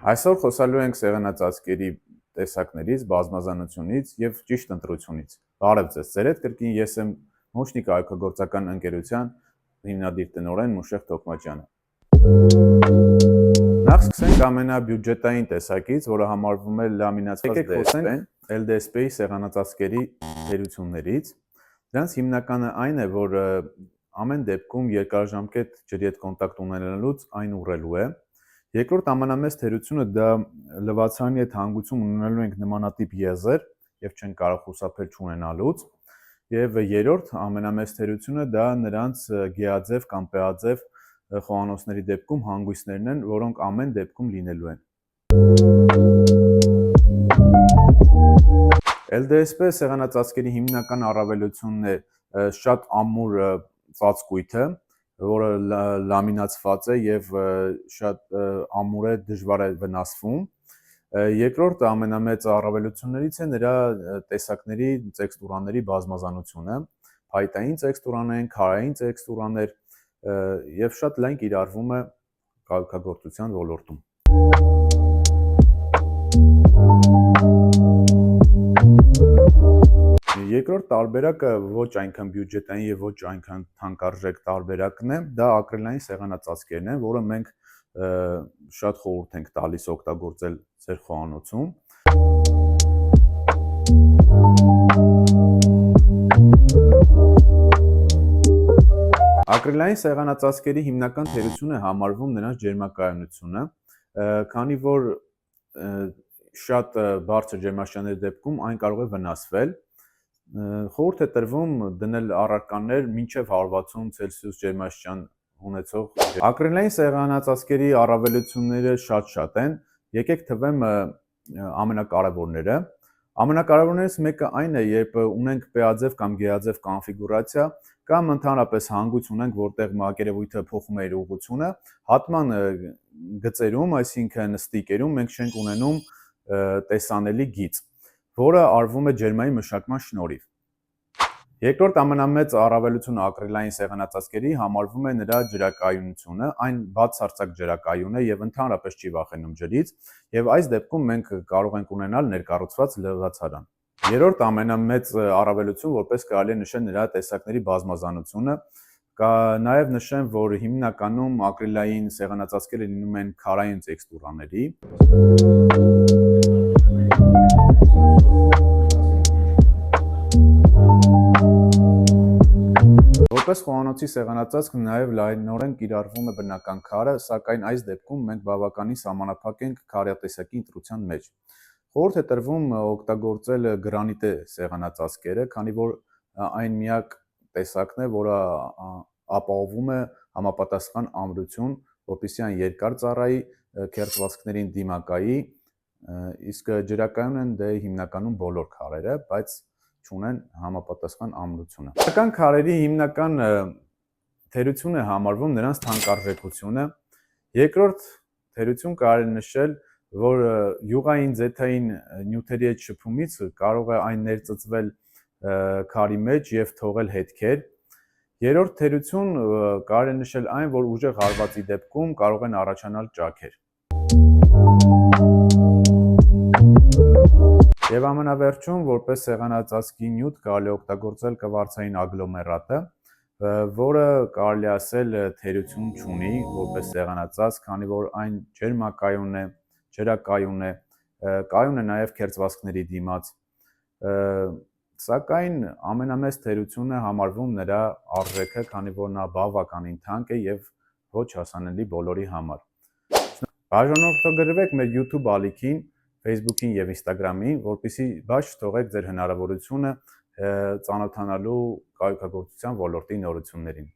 Այսօր խոսալու ենք սեղանածածկերի տեսակներից, բազմազանությունից եւ ճիշտ ընտրությունից։ Բարև ձեզ, ձեր հետ կրկին ես եմ Մոշնիկ այգեգործական ընկերության հիմնադիր տնօրեն Մուշեղ Թոքմաջյանը։ Նախ սկսենք ամենաբյուջետային տեսակից, որը համարվում է լամինացված DSP, LDSP-ի սեղանածածկերի թերություններից։ Դրանց հիմնականը այն է, որ ամեն դեպքում երկարաժամկետ ջրի հետ կոնտակտ ունենալուց այն ուռելու է։ Երկրորդ ամենամեծ թերությունը դա լվացանի հետ հանգուցում ունենալու ենք նմանատիպ եզր եւ չեն կարող խուսափել չունենալուց։ Եվ երրորդ ամենամեծ թերությունը դա նրանց գեաձև կամ պեաձև խոհանոցների դեպքում հանգույցներն են, որոնք ամեն դեպքում լինելու են։ LDSP սեղանածածկերի հիմնական առավելությունն է շատ ամուր ծածկույթը, որը լամինացված է եւ շատ ամուր է, դժվար է վնասվում։ Երկրորդ ամենամեծ առավելություններից է նրա տեսակների տեքստուրաների բազմազանությունը, փայտային տեքստուրաներ, քարային տեքստուրաներ եւ շատ լայն կիրառվում է կարգագործության ոլորտում։ Երկրորդ տարբերակը ոչ այնքան բյուջետային եւ ոչ այնքան թանկարժեք տարբերակն է, դա ակրիլային սեղանածածկերն են, որը մենք շատ խորհուրդ ենք տալիս օգտագործել ձեր խոհանոցում։ Ակրիլային սեղանածածկերի հիմնական թերությունը համարվում նրանց ջերմակայունությունը, քանի որ շատ բարձր ջերմաստիճանների դեպքում այն կարող է վնասվել։ Խորհուրդ է տրվում դնել առարկաներ մինչև 160 Ցելսիուս ջերմաստիճան ունեցող։ Ակրիլային սեղանածածկերի առավելությունները շատ են։ Եկեք թվեմ ամենակարևորները։ Ամենակարևորներից մեկը այն է, երբ ունենք պեաձև կամ գեաձև կոնֆիգուրացիա, կամ ընդհանրապես հանգույց ունենք, որտեղ մակերևույթը փոխում է իր ուղղությունը, հատման գծերում, այսինքն ստիկերում մենք չենք ունենում տեսանելի գիծ, որը արվում է ջերմային մշակման շնորհիվ։ Երկրորդ ամենամեծ առավելությունը ակրիլային սեղանածածկերի համարվում է նրա ջրակայունությունը, այն բացարձակ ջրակայուն է եւ ընդհանրապես չի վախենում ջրից, եւ այս դեպքում մենք կարող ենք ունենալ ներկառուցված լվացարան։ Երրորդ ամենամեծ առավելություն, որպես կարելի է նշել նրա տեսակների բազմազանությունը, նաեւ նշեմ, որ հիմնականում ակրիլային սեղանածածկերը լինում են քարային տեքստուրաների։ Որպես խոհանոցի սեղանածածկ նաև լայնորեն կիրառվում է բնական քարը, սակայն այս դեպքում մենք բավականին սահմանափակ ենք քարյատեսակի ընտրության մեջ։ Խորհուրդ է տրվում օգտագործել գրանիտե սեղանածածկերը, քանի որ այն միակ տեսակն է, որը ապահովում է համապատասխան ամրություն, որպեսզի այն երկար ծառայի, քերծվածքներին դիմակայի, իսկ ջրակայուն են դե հիմնականում բոլոր քարերը, բայց չունեն համապատասխան ամրությունը։ Բնական քարերի հիմնական թերությունը համարվում նրանց թանկարժեքությունը։ Երկրորդ թերություն կարելի նշել, որ յուղային ձեթային նյութերի հետ շփումից կարող է այն ներծծվել քարի մեջ եւ թողել հետքեր։ Երրորդ թերություն կարելի նշել այն, որ ուժեղ հարվածի դեպքում կարող են առաջանալ ճաքեր։ Եվ ամենավերջում, որպես սեղանածածկի նյութ կարելի է օգտագործել կվարցային ագլոմերատը, որը կարելի ասել թերություն չունի որպես սեղանածածկ, քանի որ այն ջերմակայուն է, ջրակայուն է, կայուն է նաև քերծվածքների դիմաց, սակայն ամենամեծ թերությունը համարվում նրա արժեքը, քանի որ նա բավականին թանկ է եւ ոչ հասանելի բոլորի համար։ Բաժանորդագրվեք մեր YouTube ալիքին, Facebook-ին եւ Instagram-ին, որպեսզի բաց չթողեք ձեր հնարավորությունը ծանոթանալու կայքագործության ոլորտի նորություններին։